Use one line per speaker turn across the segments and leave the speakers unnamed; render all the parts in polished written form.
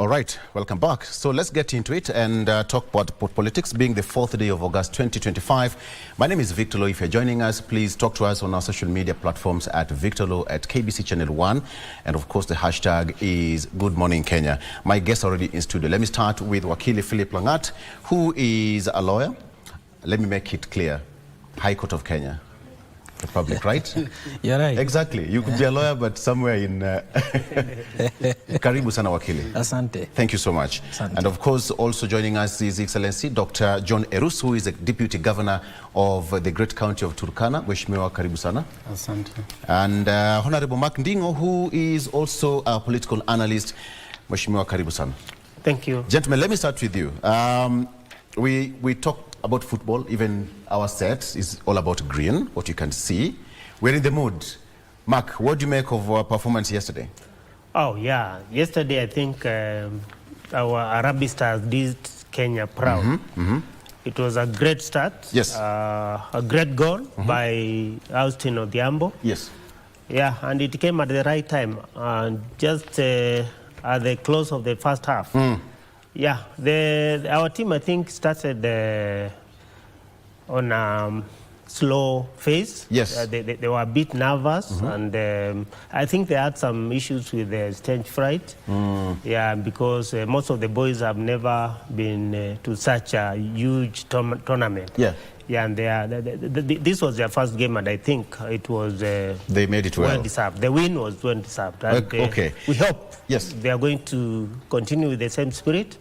All right, welcome back. So let's get into it and talk about politics, being the 4th day of August 2025. My name is Victor Lo. If you're joining us, please talk to us on our social media platforms at Victor Lo at KBC Channel 1. And of course, the hashtag is Good Morning Kenya. My guest already in studio. Let me start with Wakili Philip Langat, who is a lawyer. Let me make it clear. High Court of Kenya. Republic, right?
You're right.
Exactly. You could be a lawyer, but somewhere in... Karibu sana Wakili.
Asante.
Thank you so much.
Asante.
And of course, also joining us is Excellency Dr. John Erus, who is the Deputy Governor of the great county of Turkana. Mheshimiwa, karibu sana.
Asante.
And Honorable Mark Ndingo, who is also a political analyst. Mheshimiwa, karibu sana.
Thank you.
Gentlemen, let me start with you. We talk about football. Even our set is all about green, what you can see. We're in the mood. Mark, what do you make of our performance yesterday?
Oh, yeah. Yesterday, I think our Arabic Stars did Kenya proud. It was a great start.
Yes.
A great goal by Austin Odhiambo.
Yes.
Yeah, and it came at the right time. Just at the close of the first half. Yeah, our team, I think, started on a slow phase.
Yes.
They were a bit nervous, and I think they had some issues with the stage fright. Yeah, because most of the boys have never been to such a huge tournament.
Yeah.
Yeah, and this was their first game, and I think it was
they made it well
deserved. The win was well deserved. And,
okay.
We hope they are going to continue with the same spirit.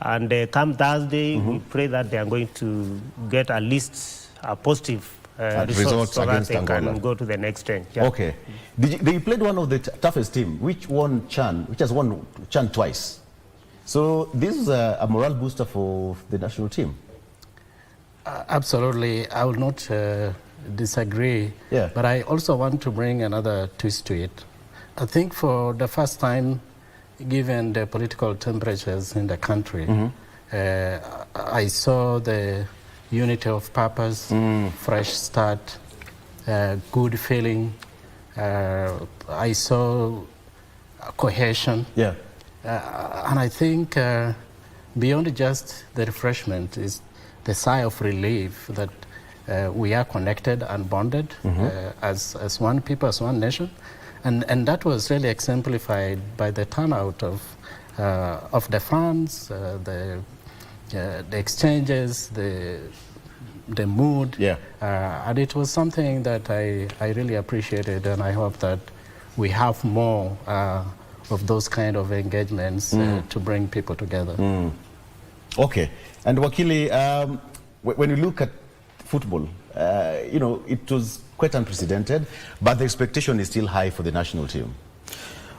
And come Thursday, we pray that they are going to get at least a positive result so that they can go to the next stage. Yeah.
Okay. They played one of the toughest team, which has won CHAN twice. So this is a morale booster for the national team.
Absolutely. I will not disagree.
Yeah.
But I also want to bring another twist to it. I think for the first time, given the political temperatures in the country, I saw the unity of purpose, fresh start, good feeling. I saw cohesion.
Yeah.
And I think beyond just the refreshment is the sigh of relief that we are connected and bonded as one people, as one nation. And that was really exemplified by the turnout of the fans, the exchanges, the mood.
Yeah.
And it was something that I really appreciated, and I hope that we have more of those kind of engagements to bring people together.
Okay. And Wakili, when you look at football, it was quite unprecedented, but the expectation is still high for the national team.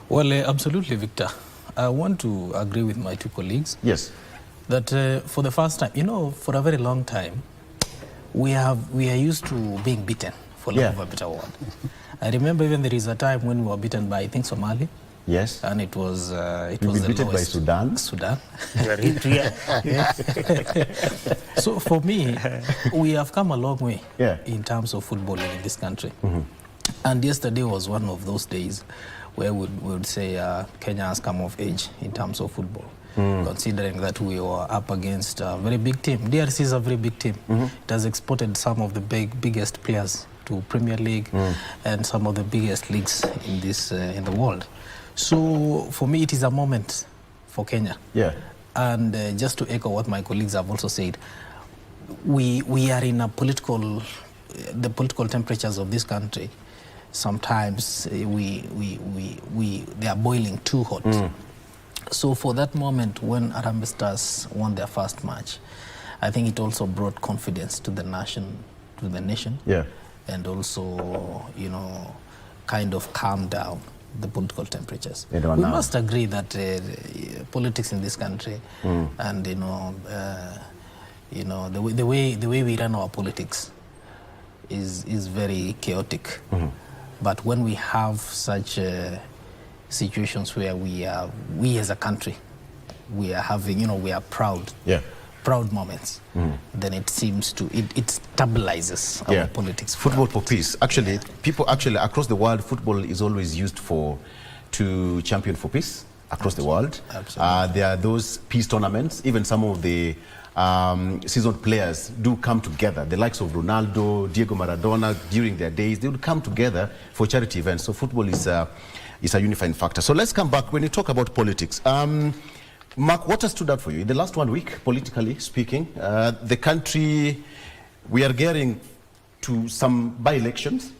Well, absolutely, Victor. I want to agree with my two colleagues.
Yes.
That for the first time, for a very long time, we are used to being beaten, for lack of a better word. I remember even there is a time when we were beaten by, I think, Somali.
Yes.
And it was the
beaten by Sudan.
So for me, we have come a long way in terms of footballing in this country. And yesterday was one of those days where we would say Kenya has come of age in terms of football, considering that we were up against a very big team. DRC is a very big team. It has exported some of the biggest players to Premier League and some of the biggest leagues in the world. So for me, it is a moment for Kenya. Yeah. And just to echo what my colleagues have also said, we are in the political temperatures of this country. Sometimes they are boiling too hot. So for that moment when Harambee Stars won their first match, I think it also brought confidence to the nation, yeah, and also kind of calmed down the political temperatures. We must agree that politics in this country and the way we run our politics is very chaotic. But when we have such situations where we as a country, we are having, we are proud. Yeah. Proud moments, then it seems it stabilizes our politics.
Football for peace. People across the world, football is always used to champion for peace. across the world.
Absolutely.
There are those peace tournaments. Even some of the seasoned players do come together. The likes of Ronaldo, Diego Maradona, during their days, they would come together for charity events. So football is a unifying factor. So let's come back when you talk about politics. Mark, what has stood out for you in the last 1 week, politically speaking? The country, we are gearing to some by-elections,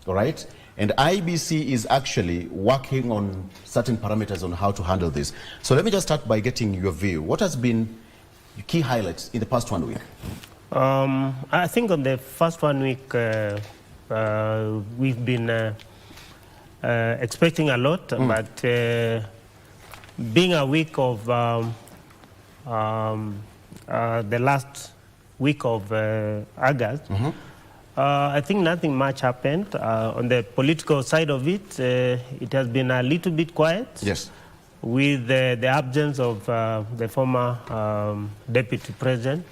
all right? And IBC is actually working on certain parameters on how to handle this. So let me just start by getting your view. What has been your key highlights in the past 1 week?
I think on the first 1 week, we've been expecting a lot, but being a week of the last week of August, I think nothing much happened. On the political side of it, it has been a little bit quiet.
Yes.
With the absence of the former deputy president.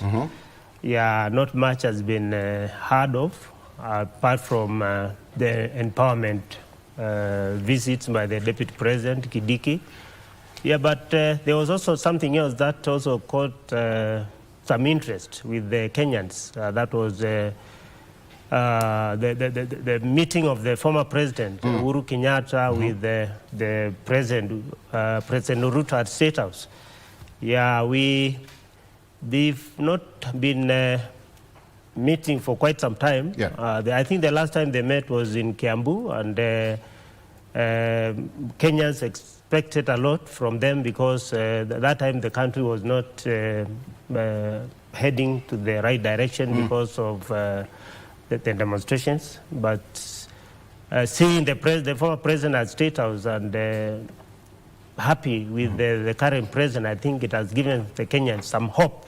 Yeah, not much has been heard of, apart from the empowerment visits by the deputy president, Kidiki. Yeah, but there was also something else that also caught some interest with the Kenyans. That was the meeting of the former president, Uhuru Kenyatta, with the president, President Ruto at State House. Yeah, they've not been meeting for quite some time.
Yeah.
I think the last time they met was in Kiambu, and Kenyans expected a lot from them because that time the country was not heading to the right direction because of the demonstrations. But seeing the former president at State House and happy with the current president, I think it has given the Kenyans some hope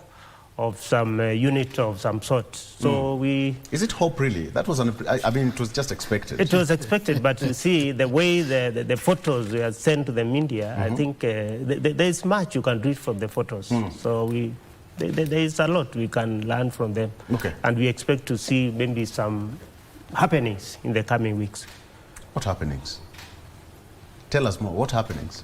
of some unit of some sort. So Is it hope really? That was, I mean, it was just expected. It was expected, but you see, the way the photos were sent to the media, I think there is much you can read from the photos. So there is a lot we can learn from them. Okay. And we expect to see maybe some happenings in the coming weeks. What happenings? Tell us more. What happenings?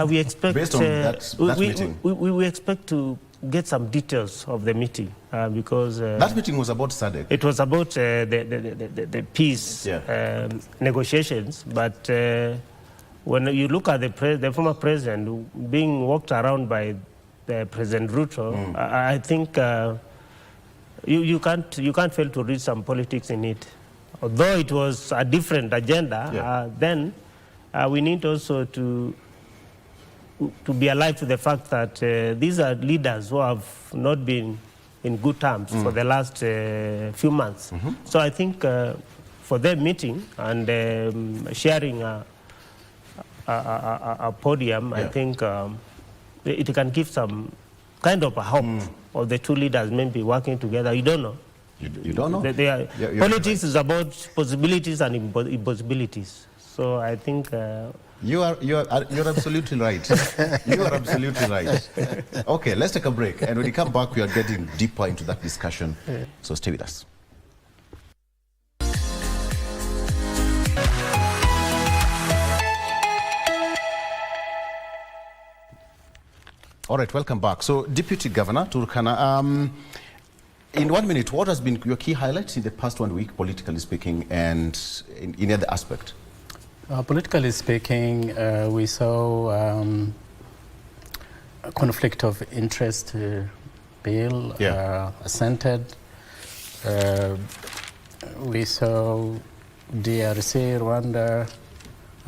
We expect, based on that meeting, we expect to get some details of the meeting because that meeting was about SADC. It was about the peace negotiations, but when you look at the former president being walked around by President Ruto, I think you can't fail to read some politics in it. Although it was a different agenda, then we need also to be alive to the fact that these are leaders who have not been in good terms for the last few months. So I think for their meeting and sharing a podium, I think it can give some kind of a hope of the two leaders maybe working together. You don't know. You don't know? Politics is about possibilities and impossibilities. So I think... You're absolutely right. You are absolutely right. Okay, let's take a break. And when we come back, we are getting deeper into that discussion. So stay with us. All right, welcome back. So, Deputy Governor Turkana, in 1 minute, what has been your key highlights in the past 1 week, politically speaking, and in other aspect? Politically speaking, we saw a conflict of interest bill assented. We saw DRC, Rwanda,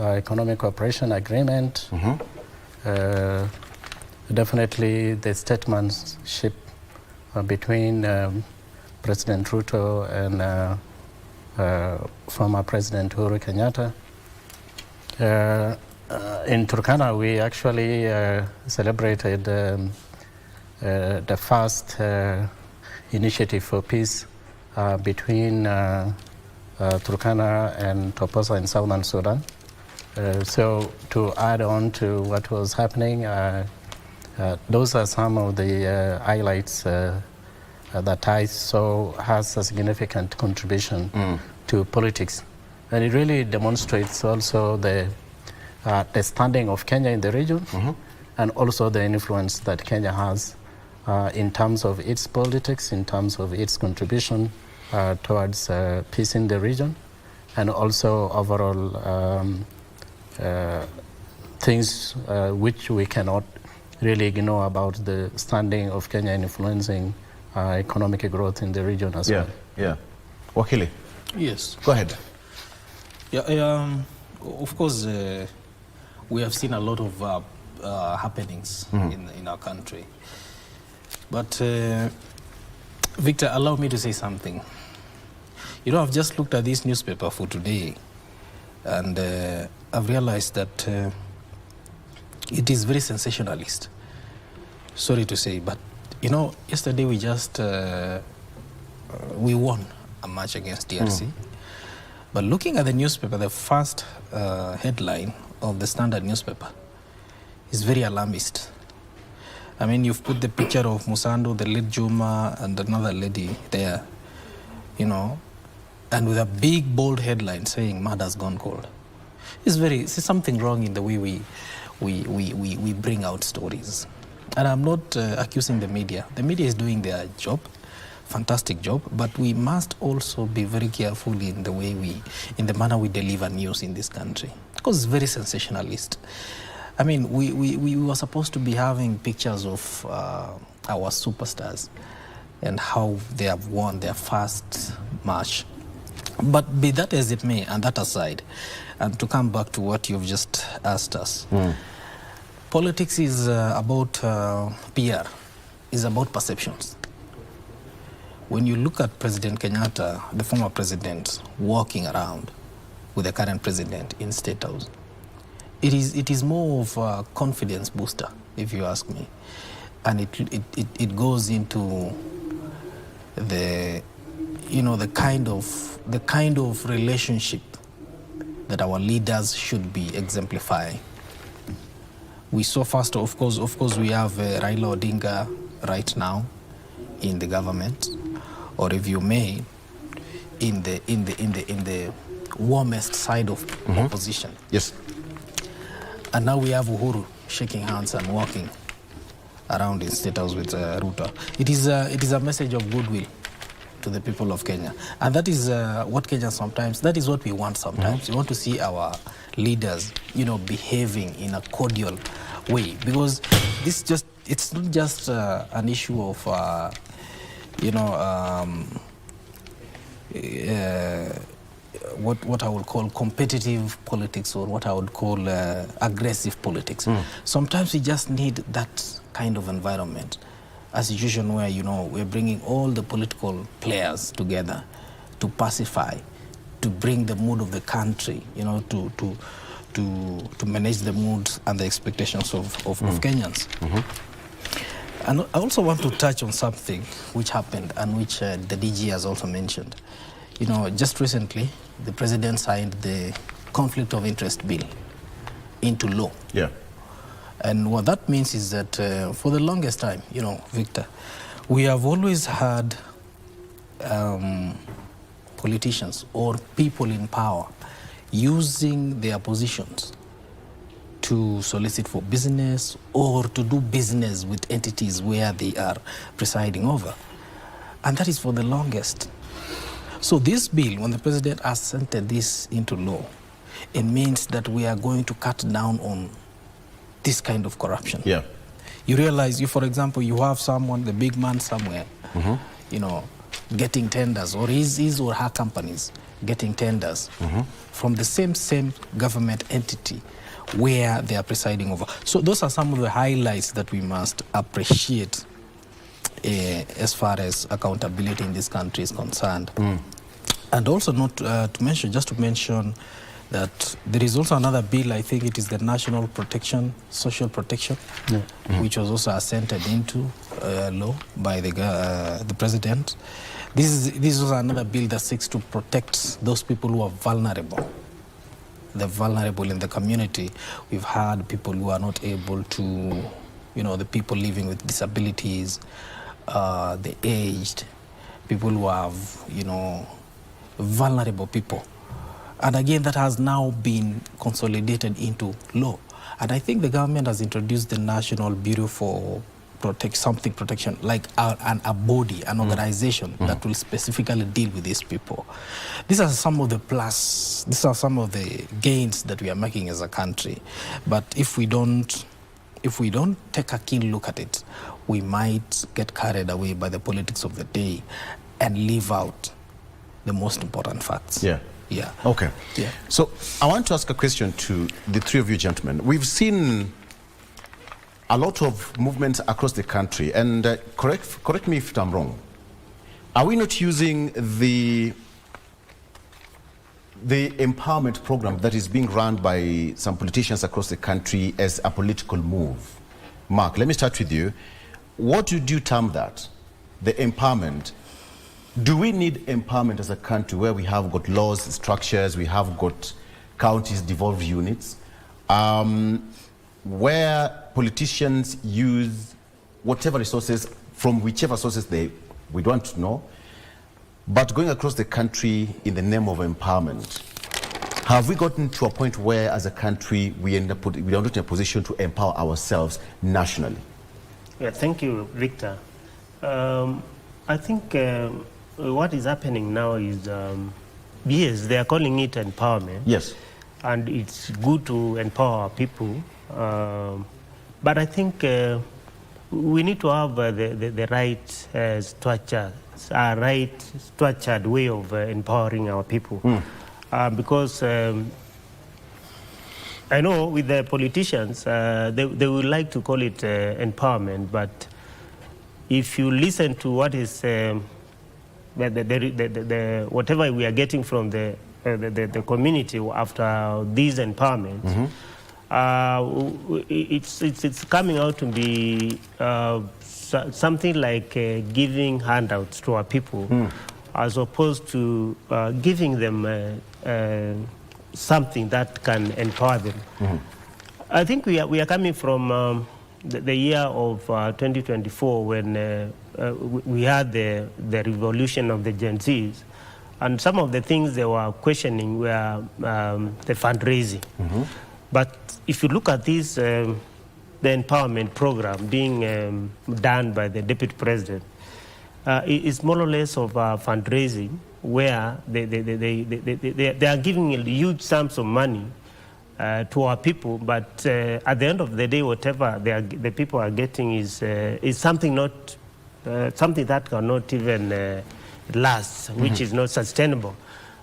economic cooperation agreement. Definitely the statesmanship between President Ruto and former President Uhuru Kenyatta. In Turkana, we actually celebrated the first initiative for peace between Turkana and Toposa in southern Sudan. So to add on to what was happening, those are some of the highlights that I saw has a significant contribution to politics. And it really demonstrates also the
the standing of Kenya in the region, and also the influence that Kenya has in terms of its politics, in terms of its contribution towards peace in the region, and also overall things which we cannot really ignore about the standing of Kenya in influencing economic growth in the region as well.
Yeah. Wakili?
Yes.
Go ahead.
Yeah, of course, we have seen a lot of happenings in our country. But, Victor, allow me to say something. You know, I've just looked at this newspaper for today, and I've realized that it is very sensationalist. Sorry to say, but, you know, yesterday we just, we won a match against DRC. But looking at the newspaper, the first headline of the Standard newspaper is very alarmist. I mean, you've put the picture of Musando, the late Juma, and another lady there, you know, and with a big, bold headline saying, "Murder's gone cold." It's something wrong in the way we bring out stories. And I'm not accusing the media. The media is doing their job, fantastic job, but we must also be very careful in the way in the manner we deliver news in this country, because it's very sensationalist. I mean, we were supposed to be having pictures of our superstars and how they have won their first match. But be that as it may, and that aside, and to come back to what you've just asked us, politics is about PR, is about perceptions. When you look at President Kenyatta, the former president, walking around with the current president in State House, it is more of a confidence booster, if you ask me. And it goes into the, you know, the kind of relationship that our leaders should be exemplifying. We saw first, of course, we have Raila Odinga right now in the government, or if you may, in the warmest side of opposition.
Yes.
And now we have Uhuru shaking hands and walking around in State House with Ruto. It is a message of goodwill to the people of Kenya. And that is what Kenya sometimes, that is what we want sometimes. We want to see our leaders, you know, behaving in a cordial way. Because it's not just an issue of, you know, what I would call competitive politics, or what I would call aggressive politics. Sometimes we just need that kind of environment, a situation where, you know, we're bringing all the political players together to pacify, to bring the mood of the country, you know, to manage the mood and the expectations of Kenyans. And I also want to touch on something which happened and which the DG has also mentioned. You know, just recently, the president signed the conflict of interest bill into law.
Yeah.
And what that means is that for the longest time, you know, Victor, we have always had politicians or people in power using their positions to solicit for business or to do business with entities where they are presiding over. And that is for the longest. So this bill, when the president has sent this into law, it means that we are going to cut down on this kind of corruption.
Yeah.
You realize, for example, you have someone, the big man somewhere, you know, getting tenders, or his or her companies getting tenders from the same government entity where they are presiding over. So those are some of the highlights that we must appreciate as far as accountability in this country is concerned. And also not to mention that there is also another bill, I think it is the National Protection, Social Protection, which was also assented into law by the president. This is another bill that seeks to protect those people who are vulnerable. The vulnerable in the community. We've had people who are not able to, you know, the people living with disabilities, the aged, people who have, you know, vulnerable people. And again, that has now been consolidated into law. And I think the government has introduced the National Bureau for protection, like a body, an organization that will specifically deal with these people. These are some of the gains that we are making as a country. But if we don't take a keen look at it, we might get carried away by the politics of the day and leave out the most important facts.
Yeah.
Yeah.
Okay.
Yeah.
So I want to ask a question to the three of you gentlemen. We've seen a lot of movements across the country, and correct me if I'm wrong. Are we not using the empowerment program that is being run by some politicians across the country as a political move? Mark, let me start with you. What would you term that, the empowerment? Do we need empowerment as a country where we have got laws, structures, we have got counties, devolved units, where politicians use whatever resources from whichever sources we don't know, but going across the country in the name of empowerment? Have we gotten to a point where, as a country, we are not in a position to empower ourselves nationally?
Yeah, thank you, Victor. I think what is happening now is, yes, they are calling it empowerment.
Yes. And
it's good to empower people. But I think we need to have the right structure, a right structured way of empowering our people. Because I know with the politicians, they would like to call it empowerment, but if you listen to what is whatever we are getting from the community after these empowerments, it's coming out to be something like giving handouts to our people, as opposed to giving them something that can empower them. I think we are coming from the year of 2024 when we had the revolution of the Gen Zs, and some of the things they were questioning were the fundraising. But if you look at this, the empowerment program being done by the Deputy President, it's more or less of fundraising where they are giving huge sums of money to our people, but at the end of the day, whatever the people are getting is something something that cannot even last, which is not sustainable.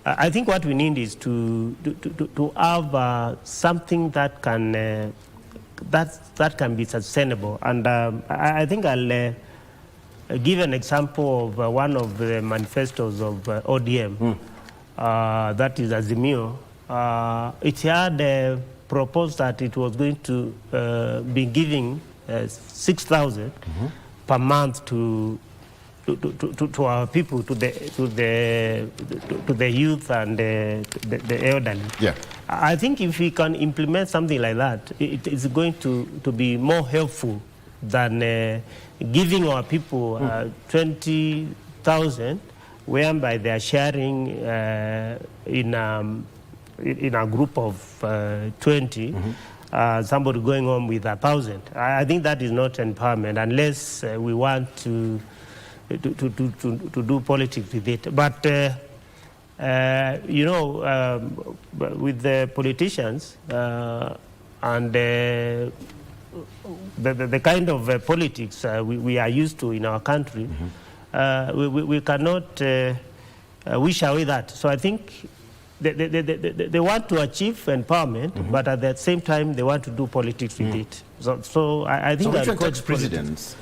I think what we need is to have something that can be sustainable. And I think I'll give an example of one of the manifestos of ODM, that is Azimio. It had proposed that it was going to be giving 6,000 per month to our people, to the youth and the elderly. Yeah. I think if we can implement something like that, it is going to be more helpful than giving our people 20,000, whereby they are sharing in a group of 20. Somebody going home with 1,000. I think that is not empowerment unless we want to do politics with it. But with the politicians and the kind of politics we are used to in our country, we cannot wish away that. So I think they want to achieve empowerment, but at the same time they want to do politics with it. So I think
which one takes precedence?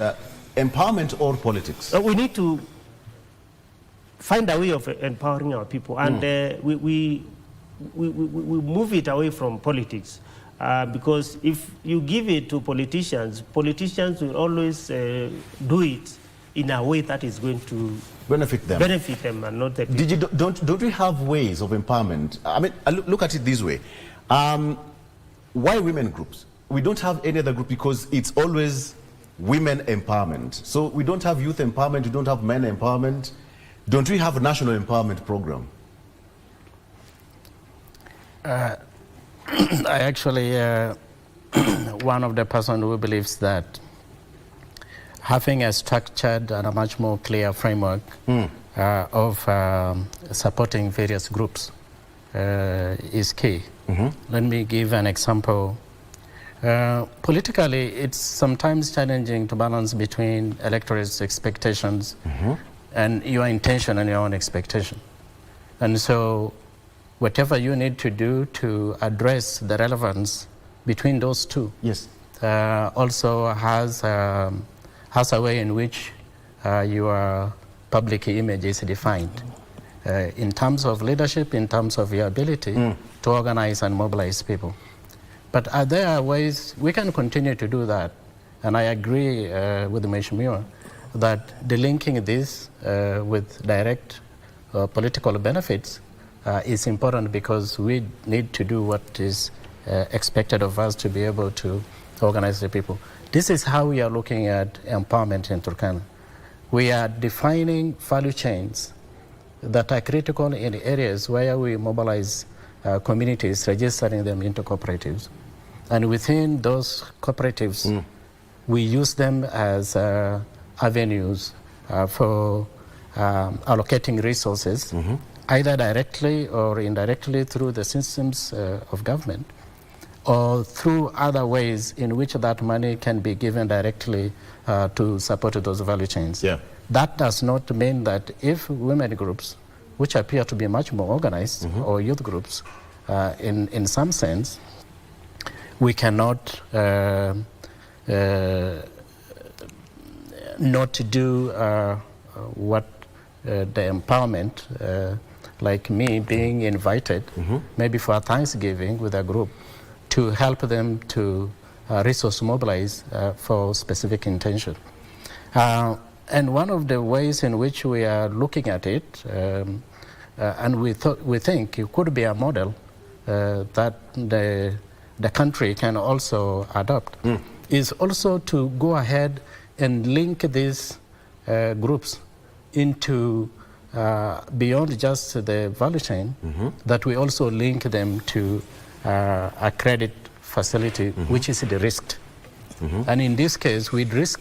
Empowerment or politics?
We need to find a way of empowering our people, and we move it away from politics, because if you give it to politicians will always do it in a way that is going to
benefit them
and not the people.
Don't we have ways of empowerment? I mean, look at it this way. Why women groups? We don't have any other group because it's always women empowerment. So we don't have youth empowerment, we don't have men empowerment. Don't we have a national empowerment program?
I actually, one of the person who believes that having a structured and a much more clear framework of supporting various groups is key. Let me give an example. Politically, it's sometimes challenging to balance between electorate's expectations and your intention and your own expectation. And so whatever you need to do to address the relevance between those two also has a way in which your public image is defined in terms of leadership, in terms of your ability to organize and mobilize people. But there are ways we can continue to do that. And I agree with Mheshimiwa that delinking this with direct political benefits is important, because we need to do what is expected of us to be able to organize the people. This is how we are looking at empowerment in Turkana. We are defining value chains that are critical in areas where we mobilize communities, registering them into cooperatives. And within those cooperatives, we use them as avenues for allocating resources, either directly or indirectly through the systems of government, or through other ways in which that money can be given directly to support those value chains. That does not mean that if women groups, which appear to be much more organized, or youth groups, in some sense, we cannot not do what the empowerment, like me being invited, maybe for Thanksgiving with a group, to help them to resource mobilize for specific intention. And one of the ways in which we are looking at it, and we think it could be a model that the country can also adopt, is also to go ahead and link these groups into beyond just the value chain, that we also link them to a credit facility, which is de-risked. And in this case, we'd risk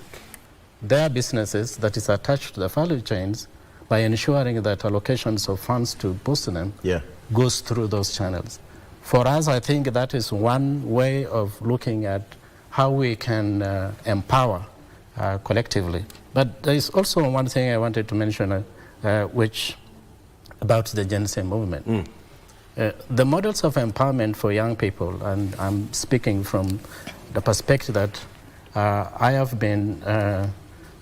their businesses that is attached to the value chains by ensuring that allocations of funds to boost them goes through those channels. For us, I think that is one way of looking at how we can empower collectively. But there is also one thing I wanted to mention, which about the Gen Z movement. The models of empowerment for young people, and I'm speaking from the perspective that I have been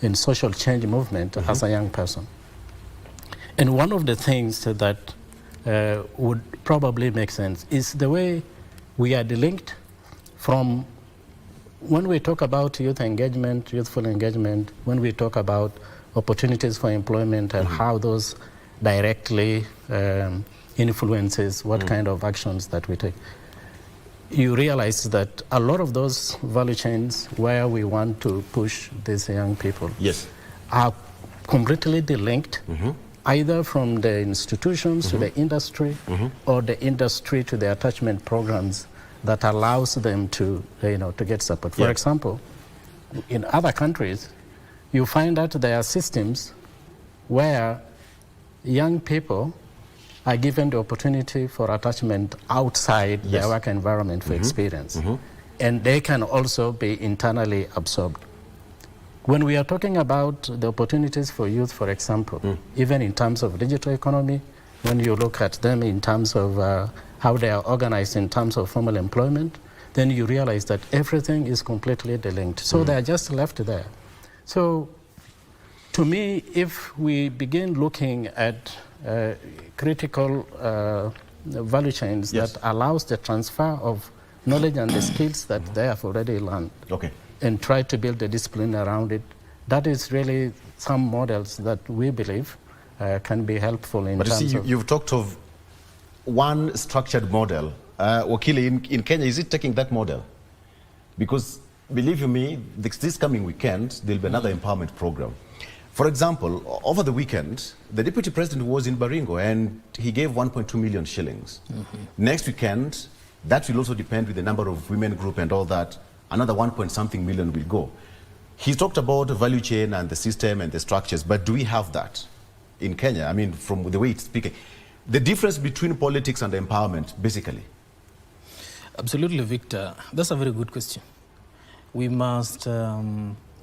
in social change movement as a young person. And one of the things that would probably make sense is the way we are delinked from when we talk about youth engagement, youthful engagement, when we talk about opportunities for employment and how those directly influences what kind of actions that we take. You realize that a lot of those value chains where we want to push these young people are completely delinked, either from the institutions to the industry, or the industry to the attachment programs that allows them to, to get support. For example, in other countries, you find that there are systems where young people are given the opportunity for attachment outside their work environment for experience. And they can also be internally absorbed. When we are talking about the opportunities for youth, for example, even in terms of digital economy, when you look at them in terms of how they are organized in terms of formal employment, then you realize that everything is completely delinked. So they are just left there. So to me, if we begin looking at critical value chains that allows the transfer of knowledge and the skills that they have already learned, and try to build a discipline around it, that is really some models that we believe can be helpful in terms of...
You've talked of one structured model. Wakili, in Kenya, is it taking that model? Because, believe you me, this coming weekend, there'll be another empowerment program. For example, over the weekend, the Deputy President was in Baringo and he gave 1.2 million shillings. Next weekend, that will also depend with the number of women group and all that, another 1-point-something million will go. He talked about the value chain and the system and the structures, but do we have that in Kenya? I mean, from the way it's speaking. The difference between politics and empowerment, basically.
Absolutely, Victor. That's a very good question. We must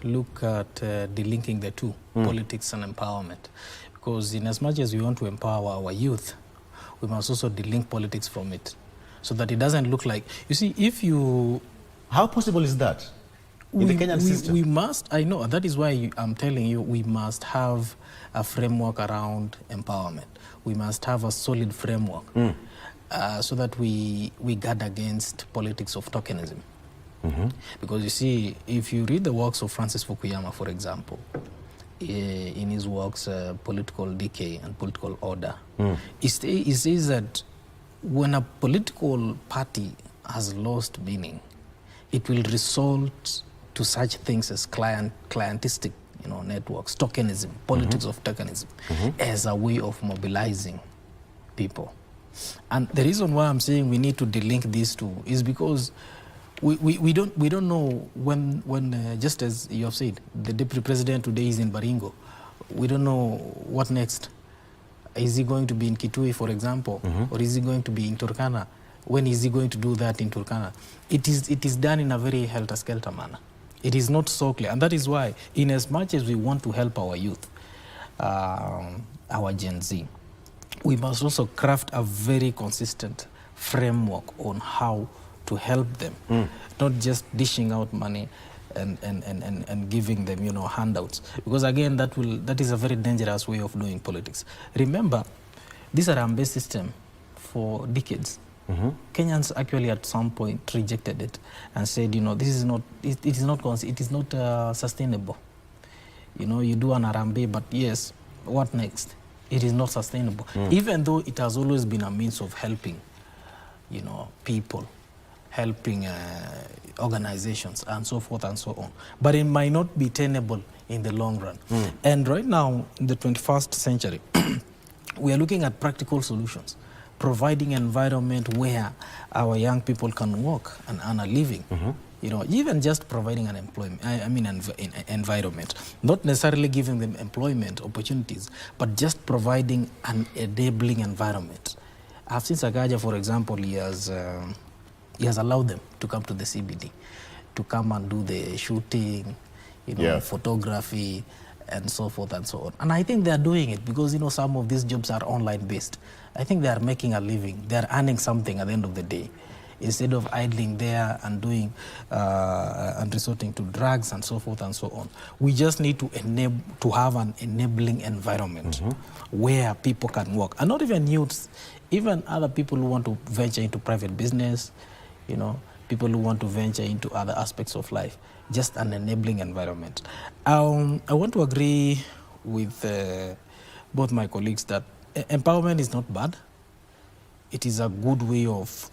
look at delinking the two, politics and empowerment. Because in as much as we want to empower our youth, we must also delink politics from it. So that it doesn't look like, you see, if you...
How possible is that in the Kenyan system?
We must, I know, that is why I'm telling you, we must have a framework around empowerment. We must have a solid framework so that we guard against politics of tokenism. Because you see, if you read the works of Francis Fukuyama, for example, in his works, Political Decay and Political Order, he says that when a political party has lost meaning, it will resort to such things as clientistic, networks, tokenism, politics of tokenism, as a way of mobilizing people. And the reason why I'm saying we need to delink these two is because we don't know when just as you have said, the Deputy President today is in Baringo. We don't know what next. Is he going to be in Kitui, for example, or is he going to be in Turkana? When is he going to do that in Turkana? It is done in a very helter-skelter manner. It is not so clear, and that is why, in as much as we want to help our youth, our Gen Z, we must also craft a very consistent framework on how to help them, not just dishing out money and giving them, handouts. Because again, that is a very dangerous way of doing politics. Remember, this Harambee system for decades. Kenyans actually at some point rejected it and said, this is not, it is not sustainable. You do an Harambee, but yes, what next? It is not sustainable. Even though it has always been a means of helping, people, helping organizations and so forth and so on. But it might not be tenable in the long run. And right now, in the 21st century, we are looking at practical solutions, providing an environment where our young people can work and earn a living. Even just providing an environment, not necessarily giving them employment opportunities, but just providing an enabling environment. I've seen Sakaja, for example, he has allowed them to come to the CBD, to come and do the shooting, photography, and so forth and so on. And I think they are doing it because, some of these jobs are online based. I think they are making a living. They are earning something at the end of the day, instead of idling there and doing and resorting to drugs and so forth and so on. We just need to have an enabling environment where people can work, and not even youths, even other people who want to venture into private business, people who want to venture into other aspects of life. Just an enabling environment. I want to agree with both my colleagues that empowerment is not bad. It is a good way of,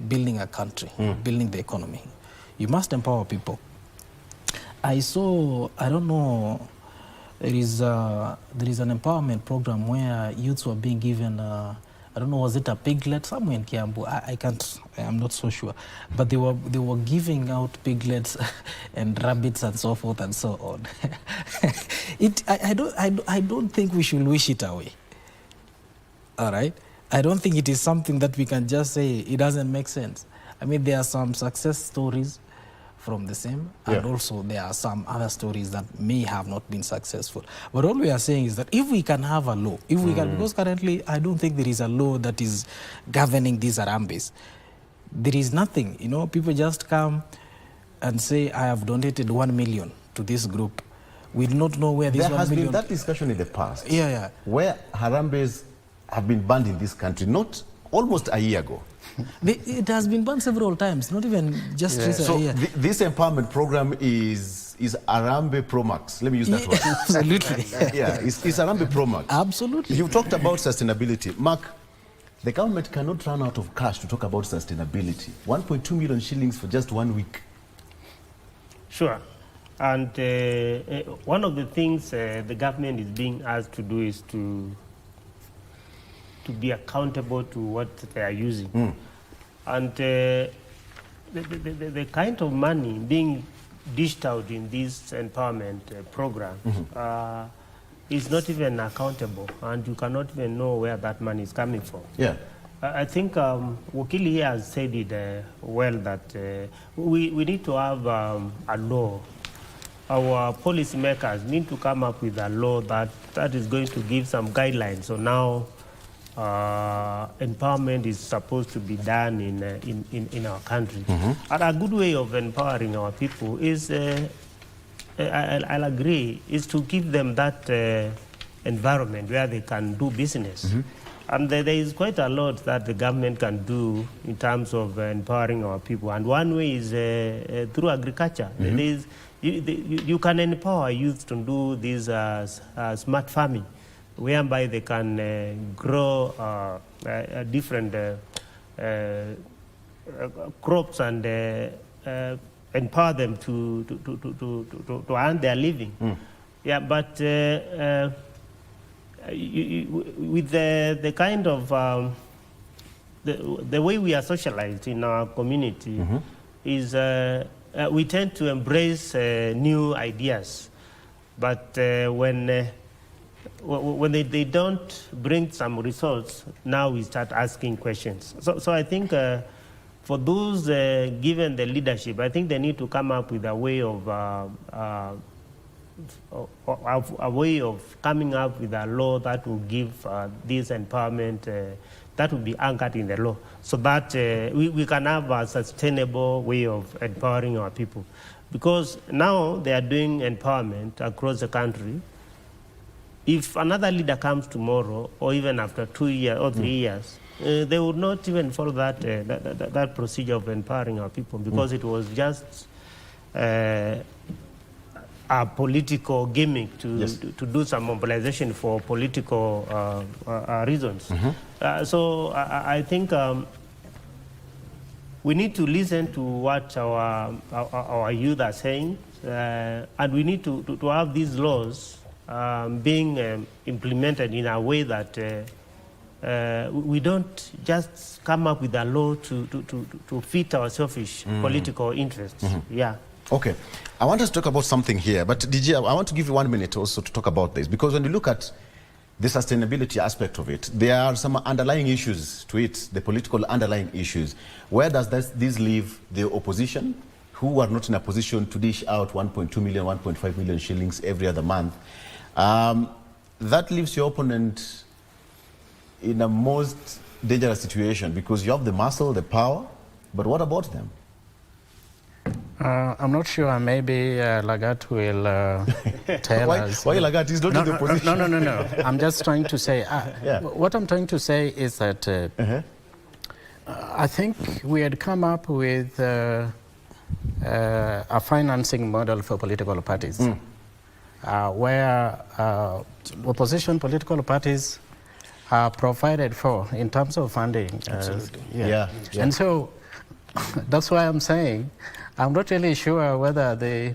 building a country, building the economy. You must empower people. I don't know, there is an empowerment program where youths were being given, I don't know, was it a piglet somewhere in Kiambu? I'm not so sure. But they were giving out piglets and rabbits and so forth and so on. I don't think we should wish it away. All right? I don't think it is something that we can just say it doesn't make sense. I mean, there are some success stories from the same, and also there are some other stories that may have not been successful. But all we are saying is that if we can have a law, if we can, because currently I don't think there is a law that is governing these Harambees. There is nothing, people just come and say, I have donated 1 million to this group. We do not know where this 1 million... There has
been that discussion in the past.
Yeah.
Where Harambees have been banned in this country, not almost a year ago.
It has been banned several times, not even just recently.
So this empowerment program is Harambee Pro Max. Let me use that word.
Absolutely.
It's Harambee Pro Max.
Absolutely.
You talked about sustainability. Mark, the government cannot run out of cash to talk about sustainability. 1.2 million shillings for just 1 week.
Sure. And one of the things the government is being asked to do is to be accountable to what they are using. And the kind of money being dished out in this empowerment program is not even accountable, and you cannot even know where that money is coming from.
Yeah.
I think Wakili here has said it well, that we need to have a law. Our policymakers need to come up with a law that is going to give some guidelines on how empowerment is supposed to be done in our country. And a good way of empowering our people is, I'll agree, is to give them that environment where they can do business. And there is quite a lot that the government can do in terms of empowering our people. And one way is through agriculture. You can empower youth to do this smart farming, whereby they can grow different crops and empower them to earn their living. Yeah, but with the kind of the way we are socialized in our community is we tend to embrace new ideas, but when they don't bring some results, now we start asking questions. So I think for those given the leadership, I think they need to come up with a way of coming up with a law that will give this empowerment that will be anchored in the law, so that we can have a sustainable way of empowering our people. Because now they are doing empowerment across the country. If another leader comes tomorrow, or even after 2 years or 3 years, they would not even follow that procedure of empowering our people, because it was just a political gimmick to do some mobilization for political reasons. So I think we need to listen to what our youth are saying, and we need to have these laws being implemented in a way that we don't just come up with a law to fit our selfish political interests. Yeah.
Okay, I want us to talk about something here, but DJ, I want to give you 1 minute also to talk about this, because when you look at the sustainability aspect of it, there are some underlying issues to it, the political underlying issues. Where does this leave the opposition, who are not in a position to dish out 1.2 million, 1.5 million shillings every other month? That leaves your opponent in a most dangerous situation, because you have the muscle, the power, but what about them?
I'm not sure. Maybe Lagat will tell us.
Why Lagat? He's not in the position.
No. I'm just trying to say, what I'm trying to say is that I think we had come up with a financing model for political parties, where opposition political parties are provided for in terms of funding.
Yeah.
And so that's why I'm saying I'm not really sure whether the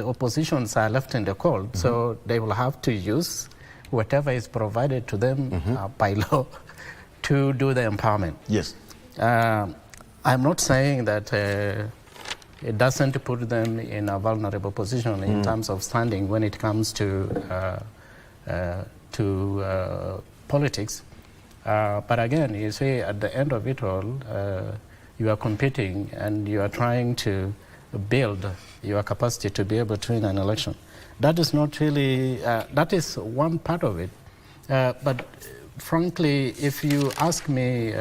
oppositions are left in the cold, so they will have to use whatever is provided to them by law to do the empowerment.
Yes.
I'm not saying that it doesn't put them in a vulnerable position in terms of standing when it comes to politics. But again, you see, at the end of it all, you are competing and you are trying to build your capacity to be able to win an election. That is not really, that is one part of it. But frankly, if you ask me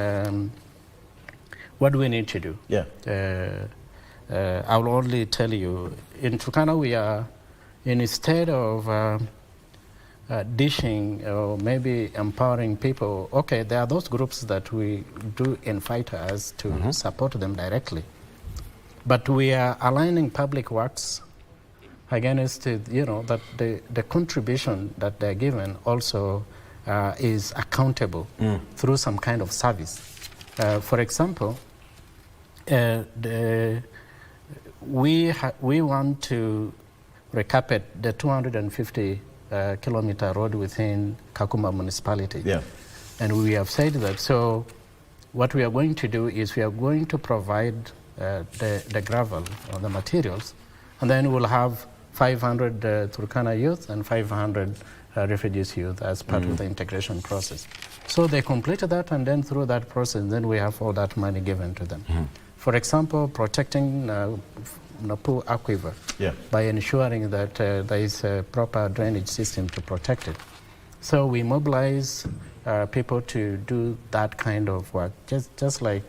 what do we need to do, I will only tell you, in Turkana we are in a state of dishing or maybe empowering people. Okay, there are those groups that we do invite us to support them directly. But we are aligning public works against, that the contribution that they're given also is accountable through some kind of service. For example, we want to recapit the 250 kilometer road within Kakuma municipality.
Yeah.
And we have said that, so what we are going to do is we are going to provide the gravel or the materials, and then we'll have 500 Turkana youth and 500 refugees youth as part of the integration process. So they completed that, and then through that process, then we have all that money given to them. For example, protecting Napu Aquifer by ensuring that there is a proper drainage system to protect it. So we mobilize people to do that kind of work, just like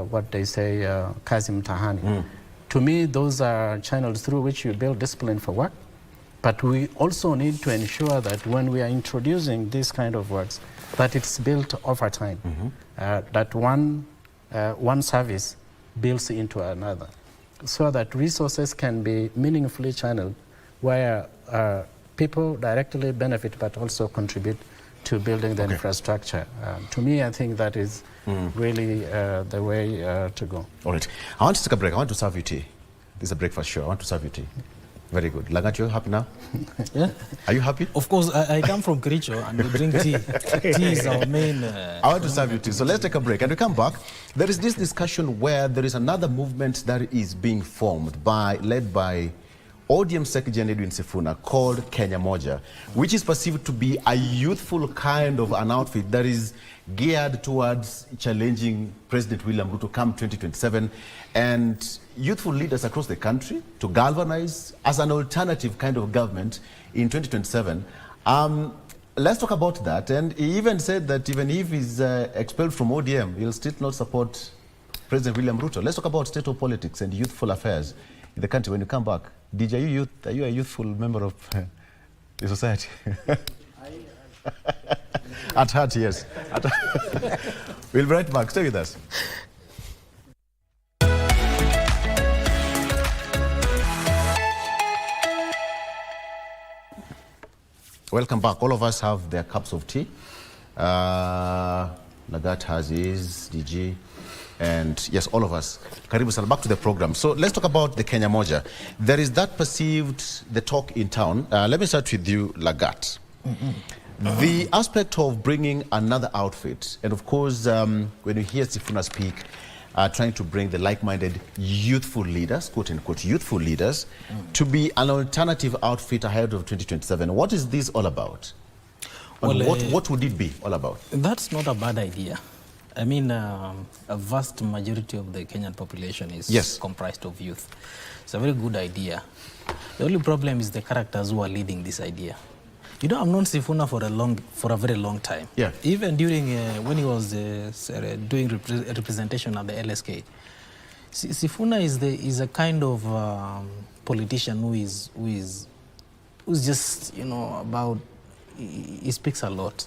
what they say, Kazim Tahani. To me, those are channels through which you build discipline for work. But we also need to ensure that when we are introducing this kind of works, that it's built over time, that one service builds into another, so that resources can be meaningfully channeled where people directly benefit but also contribute to building the infrastructure. To me, I think that is really the way to go.
All right. I want to take a break. I want to serve you tea. This is a breakfast show. I want to serve you tea. Very good. Lagat, you happy now?
Yeah.
Are you happy?
Of course, I come from Kericho and we drink tea. Tea is our main...
I want to serve you tea. So let's take a break. And we come back. There is this discussion where there is another movement that is being formed led by ODM Secretary Edwin Sifuna called Kenya Moja, which is perceived to be a youthful kind of an outfit that is geared towards challenging President William Ruto come 2027 and youthful leaders across the country to galvanize as an alternative kind of government in 2027. Let's talk about that. And he even said that even if he's expelled from ODM, he'll still not support President William Ruto. Let's talk about state of politics and youthful affairs in the country. When you come back, DJ, are you a youthful member of the society? At heart, yes. We'll be right back. Stay with us. Welcome back. All of us have their cups of tea. Lagat has his, DG, and yes, all of us. Karibu sana, back to the program. So let's talk about the Kenya Moja. There is that the talk in town. Let me start with you, Lagat. The aspect of bringing another outfit, and of course, when you hear Sifuna speak, trying to bring the like-minded youthful leaders, quote-unquote youthful leaders, to be an alternative outfit ahead of 2027. What is this all about? Well, what would it be all about?
That's not a bad idea. I mean, a vast majority of the Kenyan population is comprised of youth. It's a very good idea. The only problem is the characters who are leading this idea. You know, I've known Sifuna for a very long time.
Yeah.
Even during when he was doing representation at the LSK, Sifuna is a kind of politician who's just, you know, about. He speaks a lot.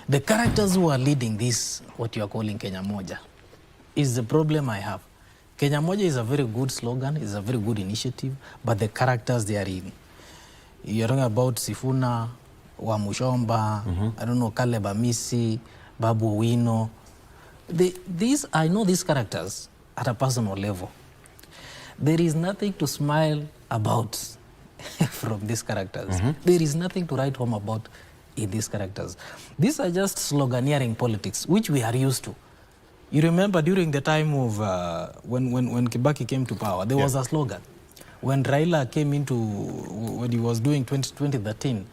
The characters who are leading this, what you are calling Kenya Moja, is the problem I have. Kenya Moja is a very good slogan, is a very good initiative, but the characters they are in. You're talking about Sifuna, Wamushomba, I don't know, Caleb Amisi, Babu Wino. I know these characters at a personal level. There is nothing to smile about from these characters. There is nothing to write home about in these characters. These are just sloganeering politics, which we are used to. You remember during the time of when Kibaki came to power, there was a slogan. When Raila came into, when he was doing 2013,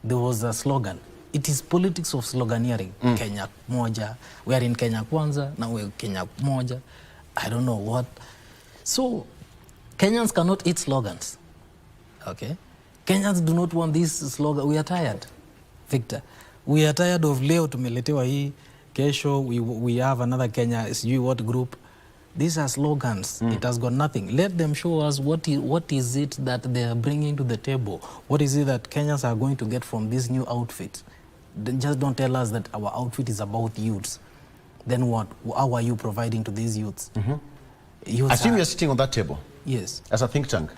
there was a slogan. It is politics of sloganeering. Kenya Moja. We are in Kenya Kwanza, now we're Kenya Moja. I don't know what. So Kenyans cannot eat slogans. Okay? Kenyans do not want this slogan. We are tired, Victor. We are tired of leo tumeletewa hii, kesho we have another Kenya, sijui what group. These are slogans. It has got nothing. Let them show us what is it that they are bringing to the table. What is it that Kenyans are going to get from this new outfit? Just don't tell us that our outfit is about youths. Then what? How are you providing to these youths?
Assume you're sitting on that table.
Yes.
As a think tank.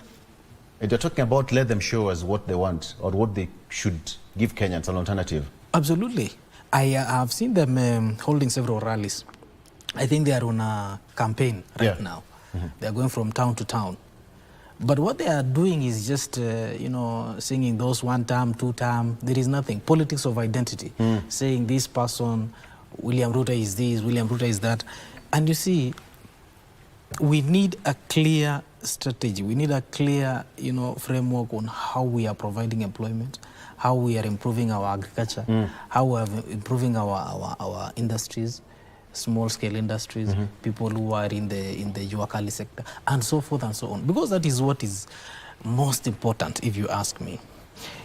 And you're talking about let them show us what they want or what they should give Kenyans an alternative.
Absolutely. I have seen them holding several rallies. I think they are on a campaign right now. They are going from town to town. But what they are doing is just, singing those 1 term, 2 term. There is nothing. Politics of identity. Saying this person, William Ruto is this, William Ruto is that. And you see, we need a clear strategy. We need a clear, framework on how we are providing employment, how we are improving our agriculture, how we are improving our industries, small-scale industries, people who are in the Juakali sector, and so forth and so on. Because that is what is most important, if you ask me.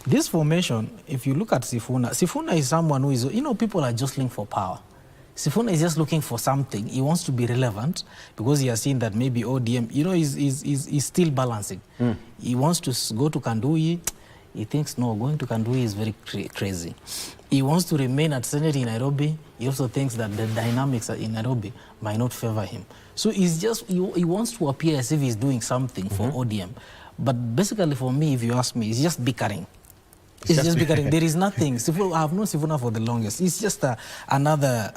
This formation, if you look at Sifuna is someone who is, people are jostling for power. Sifuna is just looking for something. He wants to be relevant because he has seen that maybe ODM, is still balancing. He wants to go to Kandui. He thinks, no, going to Kandui is very crazy. He wants to remain at Senate in Nairobi. He also thinks that the dynamics in Nairobi might not favor him. So he's just, he wants to appear as if he's doing something for ODM. But basically for me, if you ask me, it's just bickering. It's just bickering. There is nothing. I have known Sifuna for the longest. It's just another.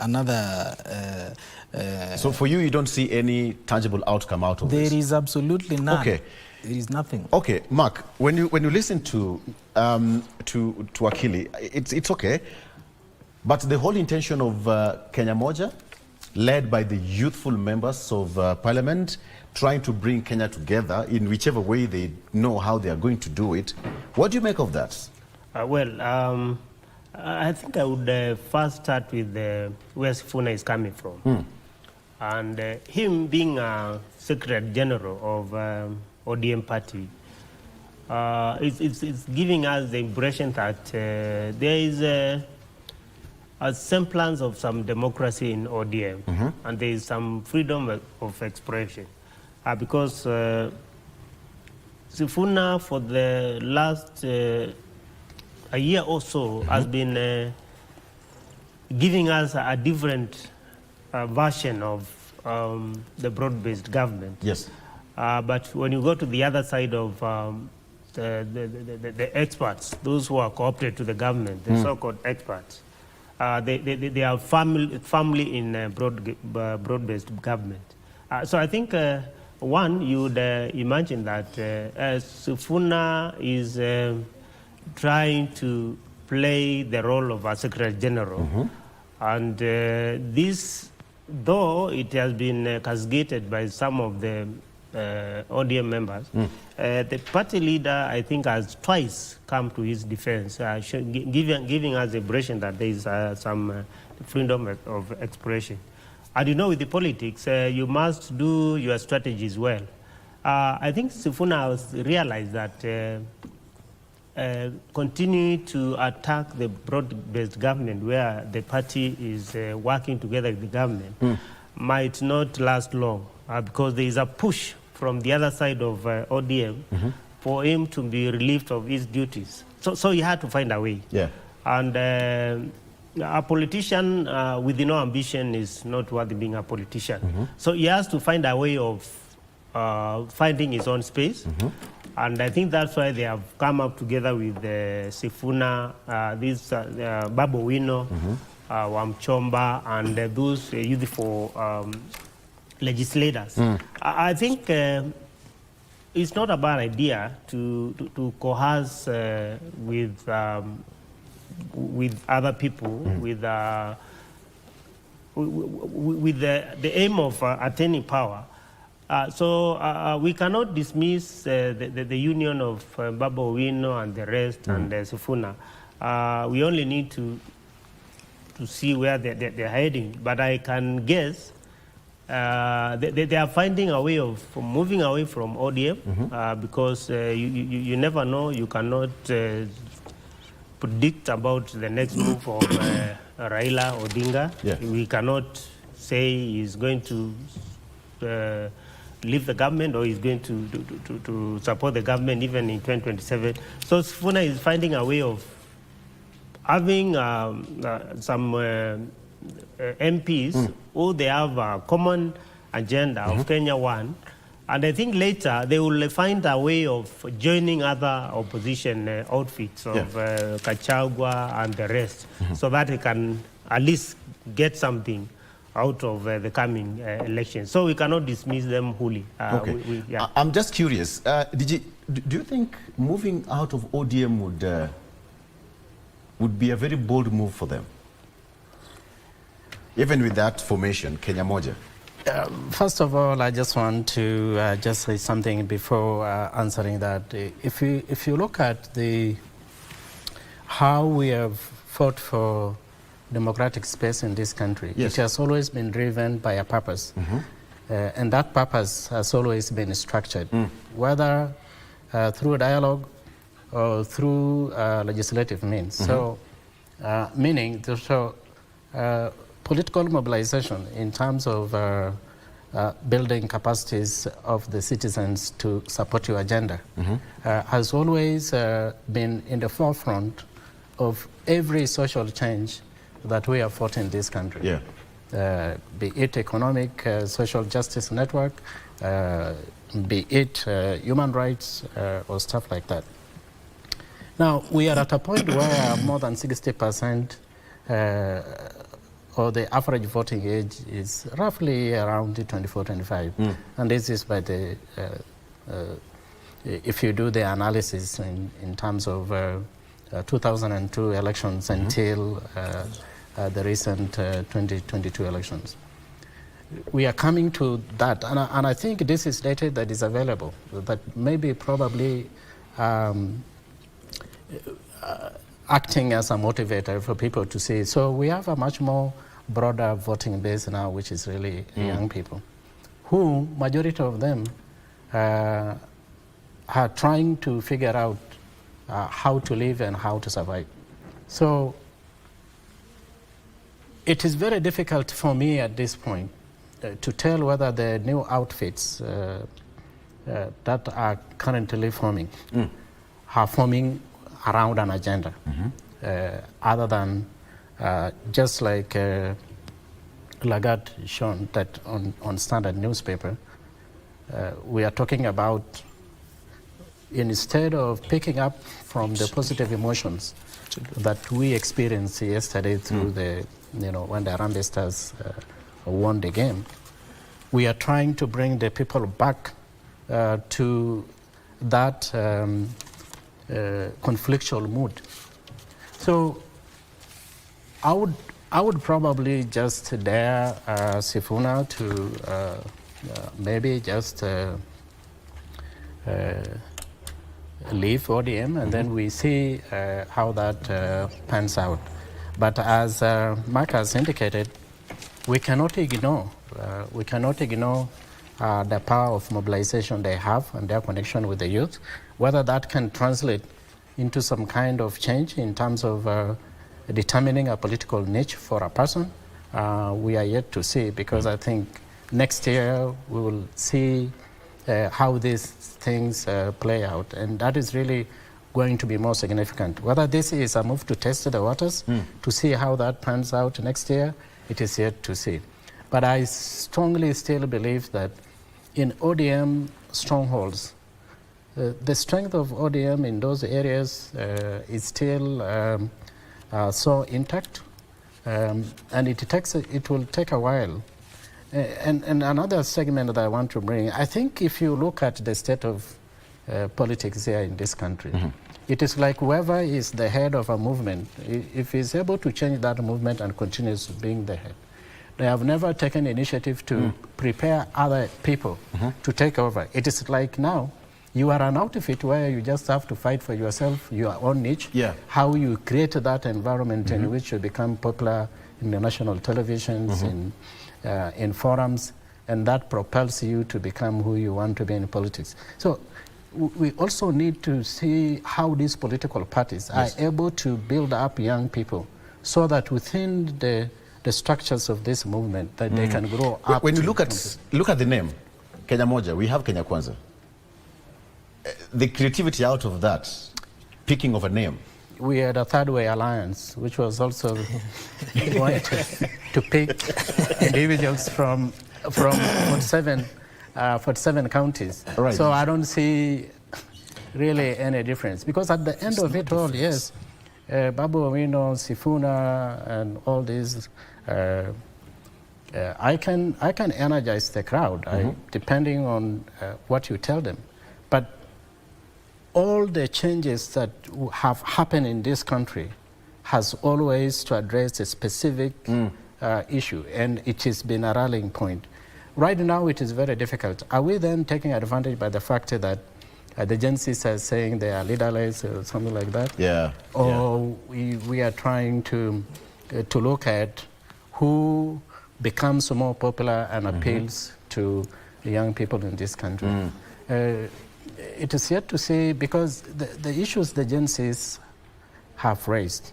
So for you don't see any tangible outcome out of this?
There is absolutely none.
Okay.
There is nothing.
Okay, Mark, when you listen to Akili, it's okay, but the whole intention of Kenya Moja, led by the youthful members of Parliament, trying to bring Kenya together in whichever way they know how they are going to do it, what do you make of that?
I think I would first start with where Sifuna is coming from. And him being a Secretary General of ODM party, it's giving us the impression that there is a semblance of some democracy in ODM, and there is some freedom of expression. Because Sifuna, for the last a year or so, has been giving us a different version of the broad-based government.
Yes.
But when you go to the other side of the experts, those who are cooperated to the government, the so-called experts, they are firmly in broad-based government. So I think, one, you would imagine that Sifuna is trying to play the role of a Secretary General. And this, though it has been castigated by some of the ODM members, the party leader, I think, has twice come to his defense, giving us the impression that there is some freedom of expression. And with the politics, you must do your strategies well. I think Sifuna has realized that continuing to attack the broad-based government where the party is working together with the government might not last long because there is a push from the other side of ODM for him to be relieved of his duties. So he had to find a way.
Yeah.
And a politician with no ambition is not worthy being a politician. So he has to find a way of finding his own space. And I think that's why they have come up together with Sifuna, Babu Wino, Wamchomba, and those youthful legislators. I think it's not a bad idea to coerce with other people, with the aim of attaining power. So we cannot dismiss the union of Babu Owino and the rest and Sifuna. We only need to see where they're heading. But I can guess they are finding a way of moving away from ODM because you never know. You cannot predict about the next move of Raila Odinga.
Yeah.
We cannot say he's going to leave the government or he's going to support the government even in 2027. So Sifuna is finding a way of having some MPs who they have a common agenda of Kenya One. And I think later they will find a way of joining other opposition outfits of Kachagwa and the rest so that they can at least get something out of the coming election. So we cannot dismiss them wholly.
Okay. I'm just curious. Do you think moving out of ODM would be a very bold move for them? Even with that formation, Kenya Moja?
First of all, I just want to just say something before answering that. If you look at how we have fought for democratic space in this country,
yes,
it has always been driven by a purpose. And that purpose has always been structured, whether through dialogue or through legislative means. So, meaning, political mobilization in terms of building capacities of the citizens to support your agenda has always been in the forefront of every social change that we have fought in this country.
Yeah.
Be it economic, social justice network, be it human rights or stuff like that. Now, we are at a point where more than 60% or the average voting age is roughly around 24, 25. And this is by the, if you do the analysis in terms of 2002 elections until the recent 2022 elections. We are coming to that, and I think this is data that is available, that maybe probably acting as a motivator for people to see. So we have a much more broader voting base now, which is really young people, who majority of them are trying to figure out how to live and how to survive. So it is very difficult for me at this point to tell whether the new outfits that are currently forming are forming around an agenda, other than just like Lagarde shown that on Standard newspaper, we are talking about, instead of picking up from the positive emotions that we experienced yesterday through the, when the Harambee Stars won the game, we are trying to bring the people back to that conflictual mood. So I would probably just dare Sifuna to maybe just leave ODM, and then we see how that pans out. But as Mark has indicated, we cannot ignore the power of mobilization they have and their connection with the youth. Whether that can translate into some kind of change in terms of determining a political niche for a person, we are yet to see, because I think next year we will see how these things play out, and that is really going to be more significant. Whether this is a move to test the waters to see how that pans out next year, it is yet to see. But I strongly still believe that in ODM strongholds, the strength of ODM in those areas is still so intact, and it will take a while. And another segment that I want to bring, I think if you look at the state of politics here in this country, it is like whoever is the head of a movement, if he's able to change that movement and continues being the head, they have never taken initiative to prepare other people to take over. It is like now, you are an outfit where you just have to fight for yourself, your own niche, how you create that environment in which you become popular in the national televisions, in forums, and that propels you to become who you want to be in politics. So we also need to see how these political parties are able to build up young people so that within the structures of this movement that they can grow up.
When you look at the name, Kenya Moja, we have Kenya Kwanza. The creativity out of that, picking of a name.
We had a Third Way Alliance, which was also wanted to pick individuals from 47 counties.
Right.
So I don't see really any difference, because at the end of it all, yes, Babu Owino, Sifuna, and all these I can energize the crowd, depending on what you tell them. But all the changes that have happened in this country has always to address a specific issue, and it has been a rallying point. Right now, it is very difficult. Are we then taking advantage by the fact that the Gen Zs are saying they are leaderless or something like that?
Yeah.
Or we are trying to look at who becomes more popular and appeals to the young people in this country. It is yet to say, because the issues the Gen Zs have raised,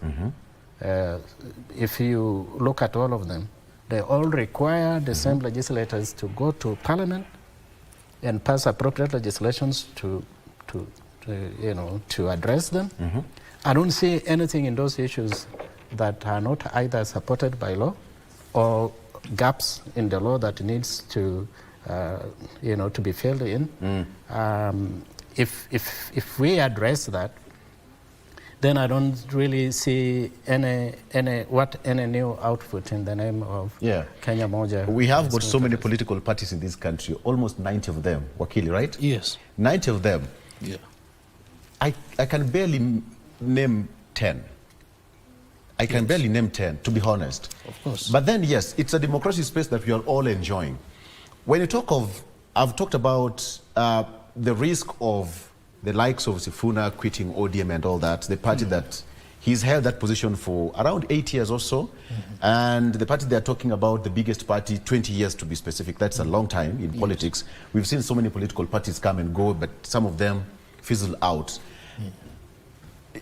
if you look at all of them, they all require the same legislators to go to Parliament and pass appropriate legislations to address them. I don't see anything in those issues that are not either supported by law or gaps in the law that needs to to be filled in. If we address that, then I don't really see any new output in the name of Kenya Moja.
We have got so many political parties in this country, almost 90 of them, Wakili, right?
Yes.
90 of them.
Yeah.
I can barely name 10. I can barely name 10, to be honest.
Of course.
But then, yes, it's a democracy space that we are all enjoying. When you talk of, I've talked about the risk of the likes of Sifuna quitting ODM and all that, the party that he's held that position for around 8 years or so, and the party they're talking about, the biggest party, 20 years to be specific, that's a long time in politics. We've seen so many political parties come and go, but some of them fizzle out.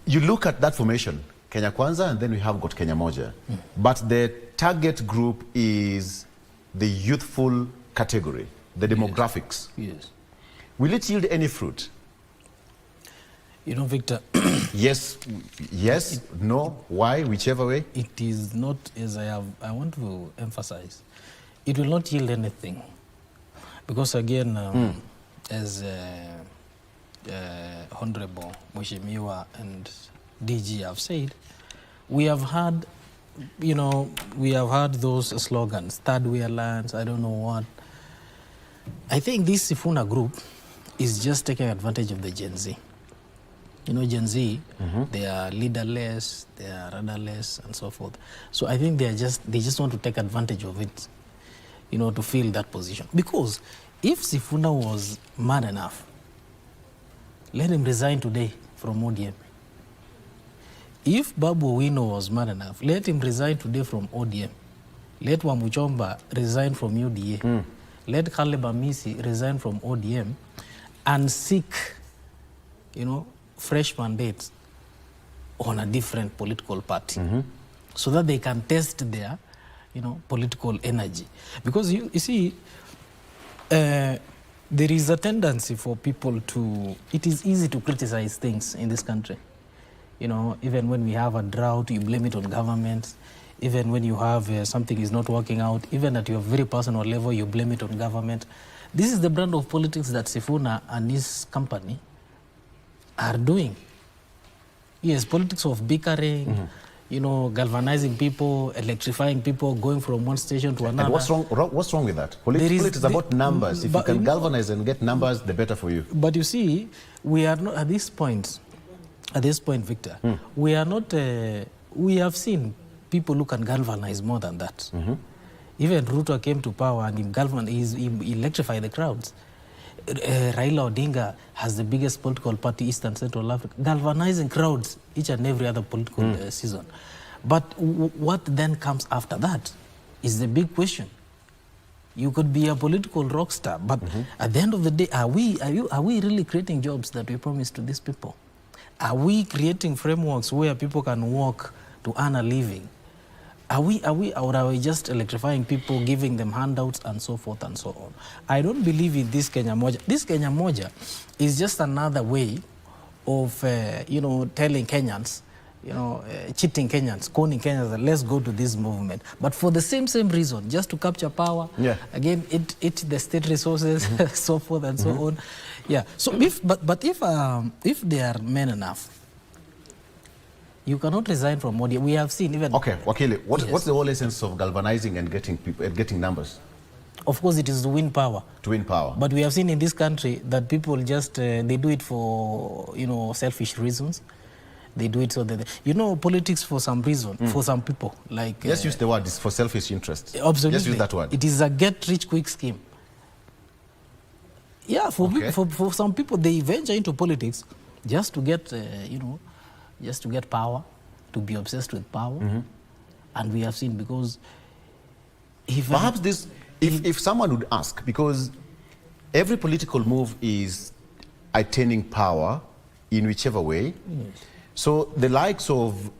You look at that formation, Kenya Kwanza, and then we have got Kenya Moja. But the target group is the youthful category, the demographics.
Yes.
Will it yield any fruit?
You know, Victor.
Yes, no, why, whichever way?
It is not, as I want to emphasize, it will not yield anything. Because again, as Honorable Mheshimiwa and DG have said, we have had, those slogans, third way alliance, I don't know what. I think this Sifuna group is just taking advantage of the Gen Z. You know, Gen Z, they are leaderless, they are rudderless, and so forth. So I think they just want to take advantage of it, to fill that position. Because if Sifuna was mad enough, let him resign today from ODM. If Babu Owino was mad enough, let him resign today from ODM. Let Wamuchomba resign from UDA. Let Caleb Amisi resign from ODM and seek, fresh mandates on a different political party so that they can test their, political energy. Because you see, there is a tendency for people to, it is easy to criticize things in this country. Even when we have a drought, you blame it on government. Even when you have something is not working out, even at your very personal level, you blame it on government. This is the brand of politics that Sifuna and his company are doing. Yes, politics of bickering, galvanizing people, electrifying people, going from one station to another.
And what's wrong with that? Politics is about numbers. If you can galvanize and get numbers, the better for you.
But you see, we are not at this point, Victor, we are not, we have seen people who can galvanize more than that. Even Ruto came to power and he electrified the crowds. Raila Odinga has the biggest political party, East and Central Africa, galvanizing crowds each and every other political season. But what then comes after that is the big question. You could be a political rock star, but at the end of the day, are we really creating jobs that we promised to these people? Are we creating frameworks where people can work to earn a living? Or are we just electrifying people, giving them handouts and so forth and so on? I don't believe in this Kenya Moja. This Kenya Moja is just another way of, telling Kenyans, cheating Kenyans, conning Kenyans that let's go to this movement. But for the same reason, just to capture power, again, eat the state resources, so forth and so on. Yeah. So if they are men enough, You cannot resign from ODM. We have seen even...
Okay, Wakili, what's the whole essence of galvanizing and getting people, getting numbers?
Of course, it is to win power.
To win power.
But we have seen in this country that people just, they do it for, selfish reasons. They do it so that, politics for some reason, for some people. Like,
let's use the word, it's for selfish interest.
Absolutely.
Let's use that word.
It is a get-rich-quick scheme. Yeah, for some people, they venture into politics just to get, just to get power, to be obsessed with power. And we have seen, because...
Perhaps this... If someone would ask, because every political move is attaining power in whichever way. Yes. So the likes of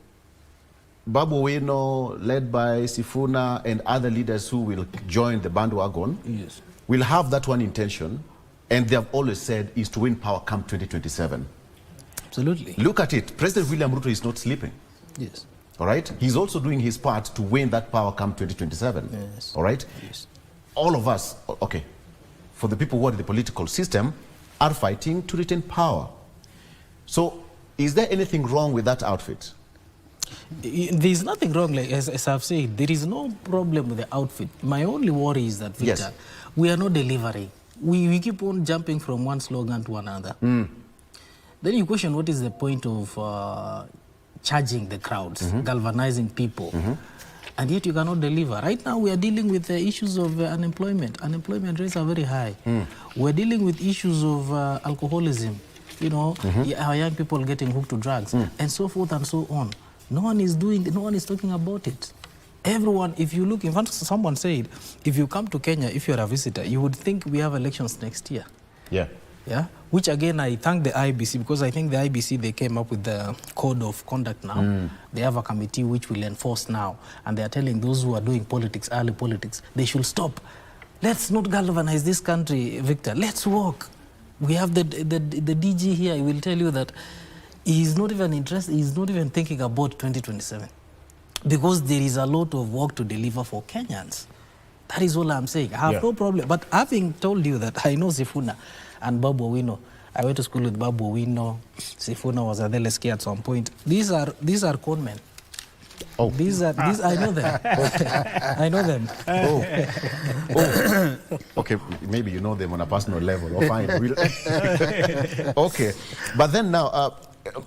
Babu Owino, led by Sifuna, and other leaders who will join the bandwagon, yes, will have that one intention, and they have always said is to win power come 2027.
Absolutely.
Look at it. President William Ruto is not sleeping.
Yes.
All right? He's also doing his part to win that power come 2027.
Yes.
All right?
Yes.
All of us, okay, for the people who are in the political system, are fighting to retain power. So, is there anything wrong with that outfit?
There's nothing wrong, like, as I've said, there is no problem with the outfit. My only worry is that, Victor, yes, we are not delivering. We keep on jumping from one slogan to another. Then you question what is the point of charging the crowds, galvanizing people, and yet you cannot deliver. Right now, we are dealing with the issues of unemployment. Unemployment rates are very high. We're dealing with issues of alcoholism, our young people getting hooked to drugs, and so forth and so on. No one is talking about it. Everyone, if you look, in fact, someone said, if you come to Kenya, if you're a visitor, you would think we have elections next year.
Yeah.
Yeah, which again, I thank the IBC, because I think the IBC, they came up with the code of conduct now. They have a committee which will enforce now, and they are telling those who are doing politics, early politics, they should stop. Let's not galvanize this country, Victor. Let's work. We have the DG here. He will tell you that he's not even interested, he's not even thinking about 2027, because there is a lot of work to deliver for Kenyans. That is all I'm saying. I have no problem. But having told you that I know Sifuna and Babu Owino, I went to school with Babu Owino. Sifuna was at LSK at some point. These are con men. Oh. These I know them. I know them.
Okay, maybe you know them on a personal level. Oh, fine. Okay, but then now,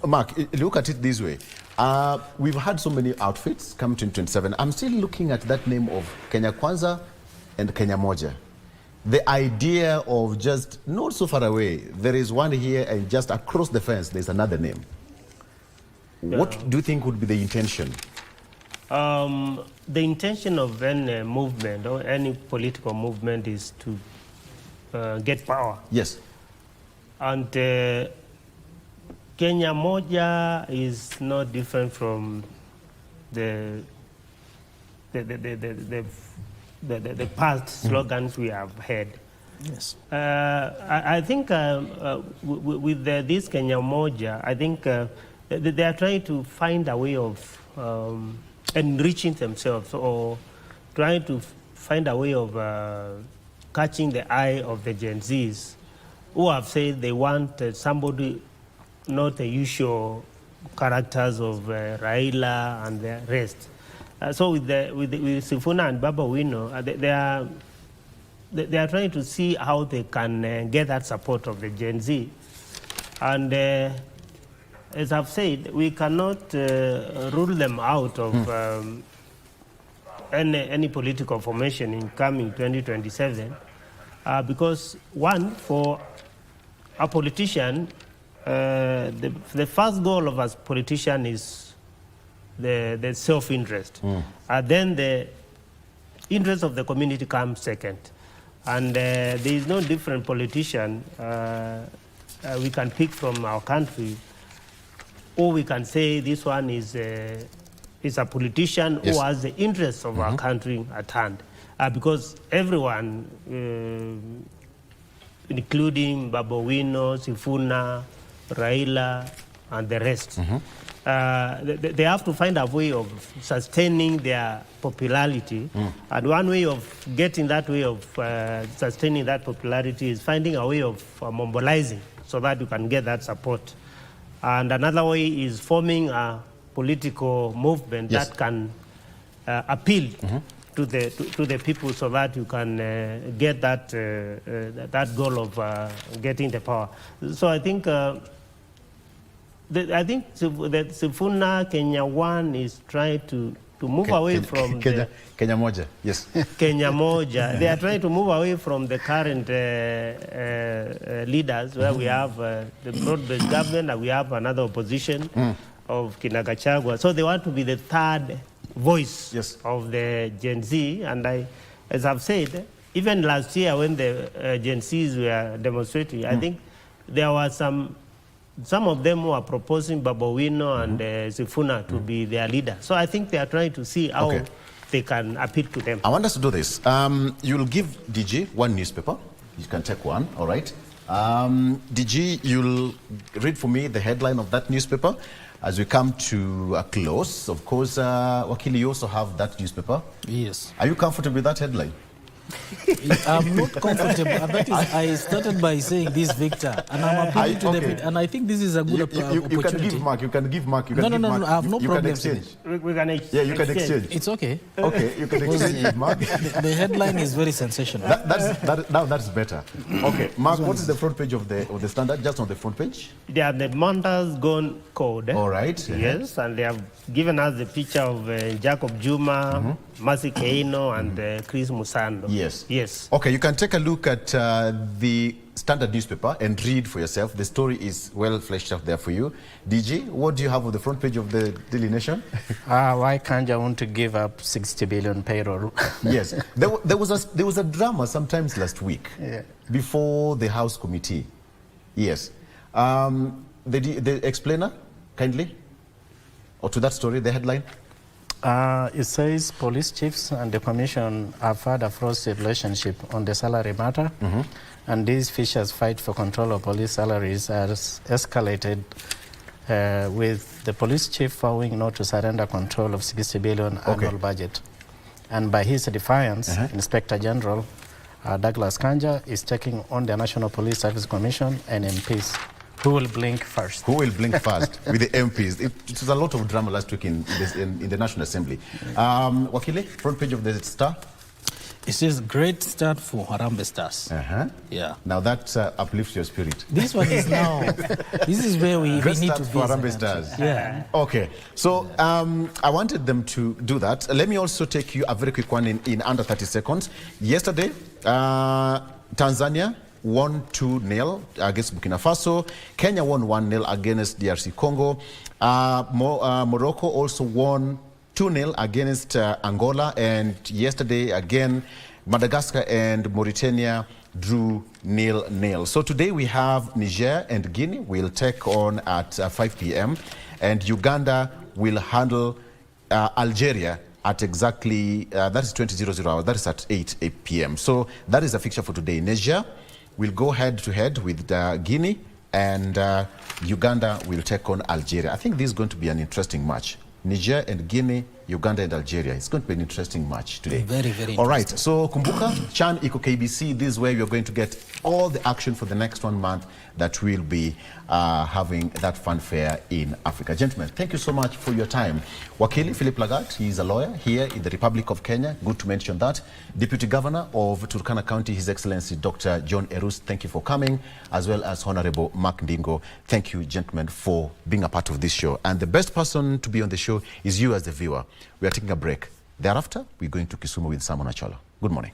Mark, look at it this way. We've had so many outfits come to 2027. I'm still looking at that name of Kenya Kwanza and Kenya Moja. The idea of just not so far away, there is one here, and just across the fence, there's another name. Yeah. What do you think would be the intention?
The intention of any movement or any political movement is to get power.
Yes.
And Kenya Moja is not different from the past slogans we have had.
Yes.
I think with this Kenya Moja, I think they are trying to find a way of enriching themselves, or trying to find a way of catching the eye of the Gen Zs, who have said they want somebody, not the usual characters of Raila and the rest. So with Sifuna and Babu Owino, they are trying to see how they can get that support of the Gen Z. And as I've said, we cannot rule them out of any political formation in coming 2027, because one, for a politician, the first goal of a politician is the self-interest. Then the interest of the community comes second. And there is no different politician we can pick from our country, or we can say this one is a politician who has the interests of our country at hand. Because everyone, including Babu Owino, Sifuna, Raila, and the rest, they have to find a way of sustaining their popularity. And one way of getting that way of sustaining that popularity is finding a way of mobilizing so that you can get that support. And another way is forming a political movement that can appeal to the people, so that you can get that that goal of getting the power. So I think that Sifuna Kenya One is trying to move away from
Kenya Moja, yes.
Kenya Moja. They are trying to move away from the current leaders, where we have the broad-based government and we have another opposition of Kinagachagua. So they want to be the third voice of the Gen Z. And as I've said, even last year when the Gen Zs were demonstrating, I think there were some of them who are proposing Babowino and Sifuna to be their leader. So I think they are trying to see how they can appeal to them.
I want us to do this. You'll give DG one newspaper. You can take one, all right? DG, you'll read for me the headline of that newspaper as we come to a close. Of course, Wakili, you also have that newspaper.
Yes.
Are you comfortable with that headline?
I'm not comfortable. That is, I started by saying this, Victor, and I'm appealing to the and I think this is a good opportunity.
You can give Mark. You can give Mark.
No, I have no problem.
You can exchange.
We can exchange.
Yeah, you can exchange.
It's okay.
Okay, you can exchange, Mark.
The headline is very sensational.
Now that's better. Okay, Mark, what is the front page of the Standard? Just on the front page?
They are the Montas Gone Code.
All right.
Yes, and they have given us the picture of Jacob Juma, Mercy Keino, and Chris Musando.
Yes.
Yes.
Okay, you can take a look at the Standard newspaper and read for yourself. The story is well fleshed out there for you. DG, what do you have on the front page of the Daily Nation?
Why Kanja want to give up 60 billion payroll?
Yes. There was a drama sometimes last week before the House Committee. Yes. The explainer, kindly, or to that story, the headline?
It says police chiefs and the commission have had a frosty relationship on the salary matter, and these fishers' fight for control of police salaries has escalated with the police chief vowing not to surrender control of 60 billion annual budget. And by his defiance, Inspector General Douglas Kanja is taking on the National Police Service Commission and MPs. Who will blink first?
Who will blink first with the MPs? It was a lot of drama last week in the National Assembly. Wakili, front page of the Star.
It says great start for Harambee Stars. Yeah.
Now that uplifts your spirit.
This one is now. This is where we need to be.
For Harambee Stars.
Yeah.
Okay. So I wanted them to do that. Let me also take you a very quick one in under 30 seconds. Yesterday, Tanzania won 2-0 against Burkina Faso. Kenya won 1-0 against DRC Congo. Morocco also won 2-0 against Angola. And yesterday, again, Madagascar and Mauritania drew 0-0. So today we have Niger and Guinea will take on at 5 p.m. And Uganda will handle Algeria at exactly, that is 20:00 hours, that is at 8 p.m. So that is the fixture for today. Niger will go head-to-head with Guinea, and Uganda will take on Algeria. I think this is going to be an interesting match. Niger and Guinea, Uganda and Algeria. It's going to be an interesting match today.
Very, very interesting.
All right, so kumbuka, Chan Iko KBC, this is where you're going to get all the action for the next 1 month that we'll be having that fanfare in Africa. Gentlemen, thank you so much for your time. Wakili Philip Lagat, he is a lawyer here in the Republic of Kenya. Good to mention that. Deputy Governor of Turkana County, His Excellency Dr. John Erus, thank you for coming, as well as Honorable Mark Ndingo. Thank you, gentlemen, for being a part of this show. And the best person to be on the show is you as the viewer. We are taking a break. Thereafter, we're going to Kisumu with Simon Achola. Good morning.